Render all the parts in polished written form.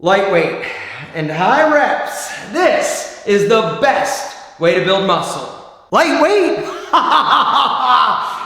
lightweight and high reps. This is the best way to build muscle. Lightweight?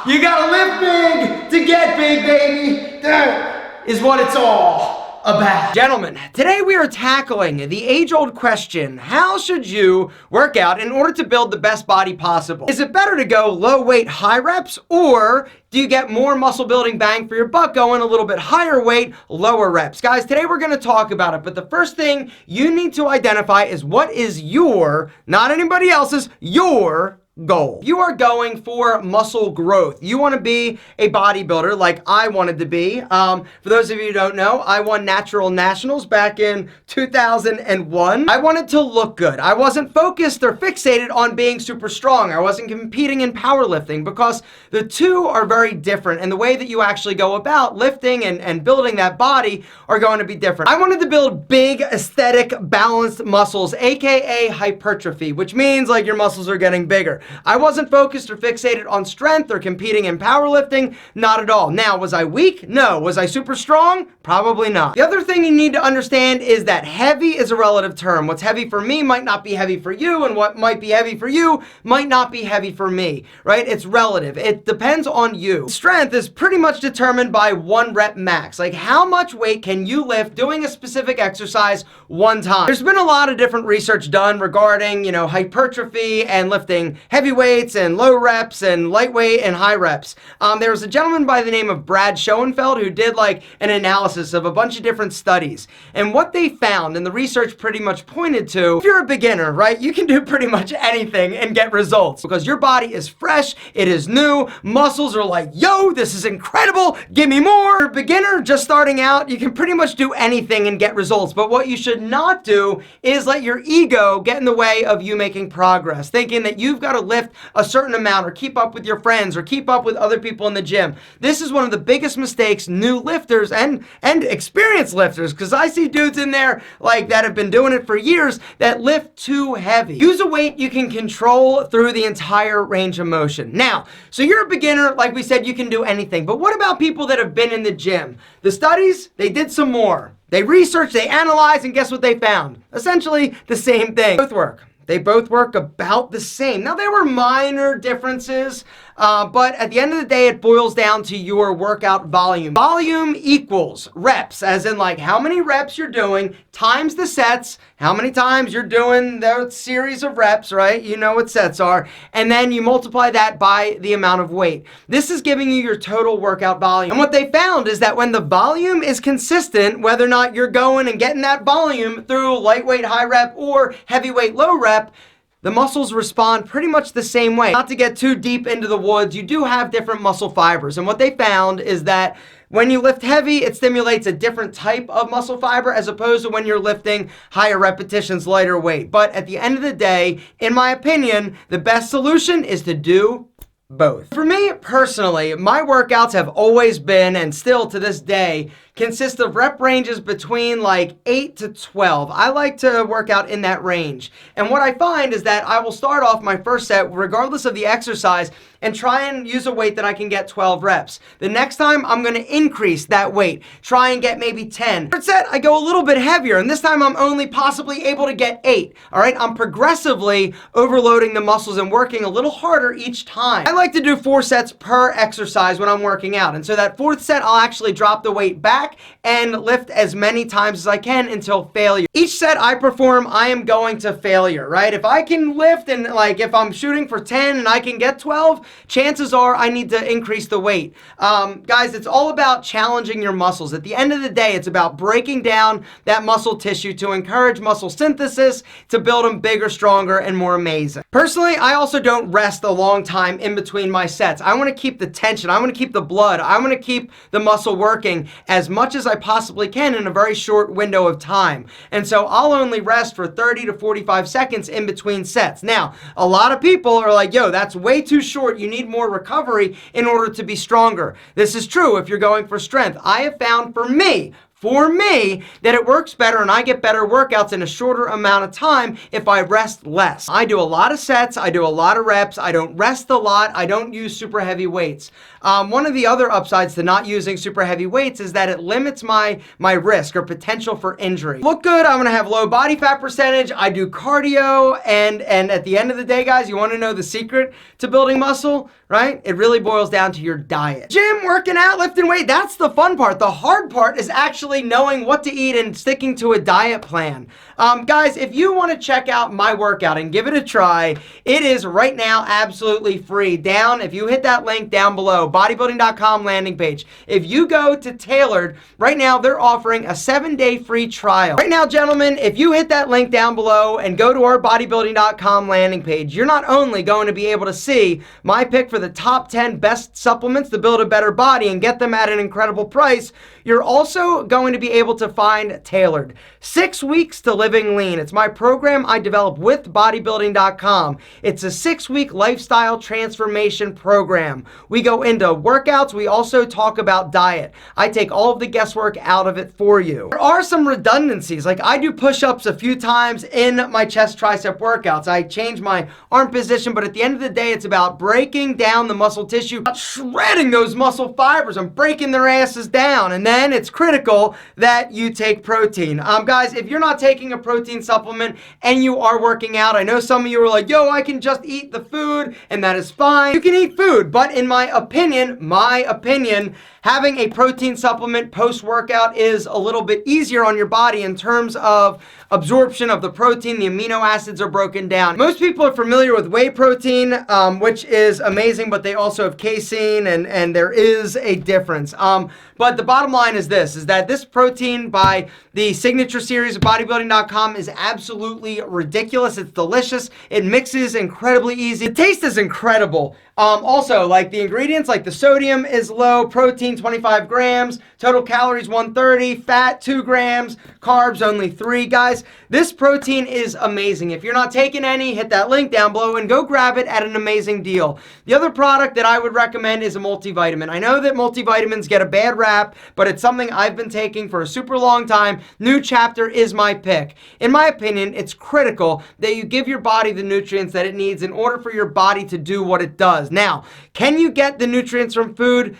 You gotta lift big to get big, baby. That is what it's all about. Gentlemen, today we are tackling the age-old question: how should you work out in order to build the best body possible? Is it better to go low weight, high reps, or do you get more muscle building bang for your buck going a little bit higher weight, lower reps? Guys, today we're gonna talk about it, but the first thing you need to identify is what is your, not anybody else's, your goal. You are going for muscle growth. You want to be a bodybuilder like I wanted to be. For those of you who don't know, I won Natural Nationals back in 2001. I wanted to look good. I wasn't focused or fixated on being super strong. I wasn't competing in powerlifting because the two are very different, and the way that you actually go about lifting and building that body are going to be different. I wanted to build big, aesthetic, balanced muscles, aka hypertrophy, which means like your muscles are getting bigger. I wasn't focused or fixated on strength or competing in powerlifting, not at all. Now, was I weak? No. Was I super strong? Probably not. The other thing you need to understand is that heavy is a relative term. What's heavy for me might not be heavy for you, and what might be heavy for you might not be heavy for me, right? It's relative. It depends on you. Strength is pretty much determined by 1 rep max. Like, how much weight can you lift doing a specific exercise one time? There's been a lot of different research done regarding, hypertrophy and lifting heavy weights and low reps and lightweight and high reps. There was a gentleman by the name of Brad Schoenfeld who did like an analysis of a bunch of different studies. And what they found, and the research pretty much pointed to, if you're a beginner, right, you can do pretty much anything and get results because your body is fresh, it is new, muscles are like, yo, this is incredible, give me more. If you're a beginner just starting out, you can pretty much do anything and get results. But what you should not do is let your ego get in the way of you making progress, thinking that you've got to lift a certain amount or keep up with your friends or keep up with other people in the gym. This is one of the biggest mistakes new lifters and experienced lifters, because I see dudes in there like that have been doing it for years that lift too heavy. Use a weight you can control through the entire range of motion. Now, so you're a beginner, like we said, you can do anything, but what about people that have been in the gym? The studies, they did some more. They researched, they analyzed, and guess what they found? Essentially the same thing. Both work. They both work about the same. Now, there were minor differences, but at the end of the day, it boils down to your workout volume. Volume equals reps, as in like how many reps you're doing times the sets, how many times you're doing the series of reps, right? You know what sets are. And then you multiply that by the amount of weight. This is giving you your total workout volume. And what they found is that when the volume is consistent, whether or not you're going and getting that volume through lightweight, high rep, or heavyweight, low rep, the muscles respond pretty much the same way. Not to get too deep into the woods, you do have different muscle fibers. And what they found is that when you lift heavy, it stimulates a different type of muscle fiber as opposed to when you're lifting higher repetitions, lighter weight. But at the end of the day, in my opinion, the best solution is to do both. For me personally, my workouts have always been, and still to this day, consist of rep ranges between like 8 to 12. I like to work out in that range. And what I find is that I will start off my first set, regardless of the exercise, and try and use a weight that I can get 12 reps. The next time, I'm gonna increase that weight, try and get maybe 10. Third set, I go a little bit heavier, and this time I'm only possibly able to get 8, all right? I'm progressively overloading the muscles and working a little harder each time. I like to do 4 sets per exercise when I'm working out, and so that 4th set, I'll actually drop the weight back and lift as many times as I can until failure. Each set I perform, I am going to failure, right? If I can lift and like if I'm shooting for 10 and I can get 12, chances are I need to increase the weight. Guys, it's all about challenging your muscles. At the end of the day, it's about breaking down that muscle tissue to encourage muscle synthesis, to build them bigger, stronger, and more amazing. Personally, I also don't rest a long time in between my sets. I want to keep the tension. I want to keep the blood. I want to keep the muscle working as much as I possibly can in a very short window of time. And so I'll only rest for 30 to 45 seconds in between sets. Now, a lot of people are like, yo, that's way too short. You need more recovery in order to be stronger. This is true if you're going for strength. I have found for me, for me that it works better and I get better workouts in a shorter amount of time if I rest less. I do a lot of sets, I do a lot of reps, I don't rest a lot, I don't use super heavy weights. One of the other upsides to not using super heavy weights is that it limits my risk or potential for injury. Look good, I'm gonna have low body fat percentage, I do cardio, and at the end of the day, guys, you wanna know the secret to building muscle, right? It really boils down to your diet. Gym, working out, lifting weight, that's the fun part. The hard part is actually knowing what to eat and sticking to a diet plan. Guys, if you want to check out my workout and give it a try, it is right now absolutely free. If you hit that link down below, bodybuilding.com landing page. If you go to Tailored, right now they're offering a 7-day free trial. Right now, gentlemen, if you hit that link down below and go to our bodybuilding.com landing page, you're not only going to be able to see my pick for the top 10 best supplements to build a better body and get them at an incredible price, you're also going to be able to find Tailored. 6 weeks to living lean. It's my program I developed with bodybuilding.com. It's a 6-week lifestyle transformation program. We go into workouts. We also talk about diet. I take all of the guesswork out of it for you. There are some redundancies. Like I do push-ups a few times in my chest tricep workouts. I change my arm position, but at the end of the day, it's about breaking down the muscle tissue, shredding those muscle fibers and breaking their asses down. And then it's critical that you take protein. Guys, if you're not taking a protein supplement and you are working out, I know some of you are like, yo, I can just eat the food and that is fine. You can eat food, but in my opinion, having a protein supplement post-workout is a little bit easier on your body in terms of absorption of the protein. The amino acids are broken down. Most people are familiar with whey protein, which is amazing, but they also have casein, and there is a difference. But the bottom line is this, is that this protein by the Signature Series of bodybuilding.com is absolutely ridiculous. It's delicious. It mixes incredibly easy. The taste is incredible. Also, like the ingredients, like the sodium is low, protein 25 grams, total calories 130, fat 2 grams, carbs only 3. Guys, this protein is amazing. If you're not taking any, hit that link down below and go grab it at an amazing deal. The other product that I would recommend is a multivitamin. I know that multivitamins get a bad rap, but it's something I've been taking for a super long time. New Chapter is my pick. In my opinion, it's critical that you give your body the nutrients that it needs in order for your body to do what it does. Now, can you get the nutrients from food?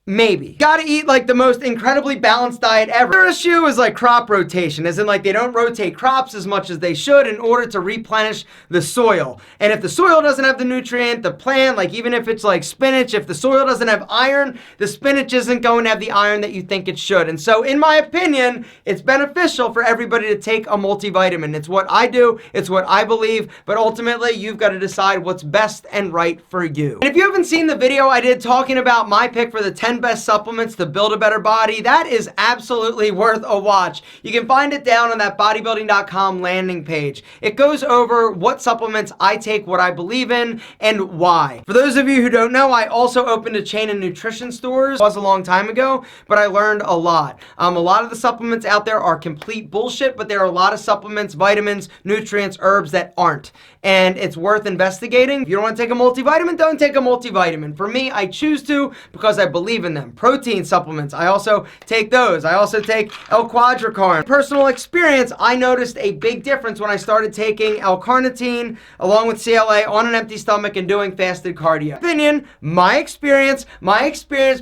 Maybe. Gotta eat like the most incredibly balanced diet ever. Their issue is like crop rotation, as in like they don't rotate crops as much as they should in order to replenish the soil. And if the soil doesn't have the nutrient, the plant, like even if it's like spinach, if the soil doesn't have iron, the spinach isn't going to have the iron that you think it should. And so in my opinion, it's beneficial for everybody to take a multivitamin. It's what I do, it's what I believe, but ultimately you've got to decide what's best and right for you. And if you haven't seen the video I did talking about my pick for the 10 best supplements to build a better body, that is absolutely worth a watch. You can find it down on that bodybuilding.com landing page. It goes over what supplements I take, what I believe in, and why. For those of you who don't know, I also opened a chain of nutrition stores. It was a long time ago, but I learned a lot. A lot of the supplements out there are complete bullshit, but there are a lot of supplements, vitamins, nutrients, herbs that aren't. And it's worth investigating. If you don't want to take a multivitamin, don't take a multivitamin. For me, I choose to because I believe in them. Protein supplements, I also take those. I also take L-quadricarb. Personal experience, I noticed a big difference when I started taking L-carnitine along with CLA on an empty stomach and doing fasted cardio. Opinion, my experience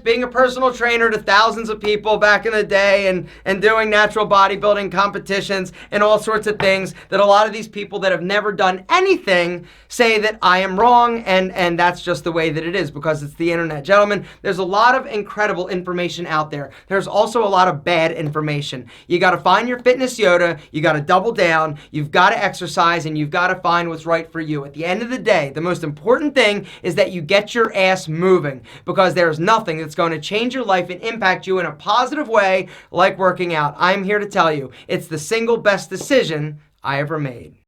being a personal trainer to thousands of people back in the day and doing natural bodybuilding competitions and all sorts of things, that a lot of these people that have never done anything say that I am wrong, and that's just the way that it is because it's the internet. Gentlemen, there's a lot of incredible information out there. There's also a lot of bad information. You got to find your fitness Yoda, you got to double down, you've got to exercise, and you've got to find what's right for you. At the end of the day, the most important thing is that you get your ass moving, because there's nothing that's going to change your life and impact you in a positive way like working out. I'm here to tell you, it's the single best decision I ever made.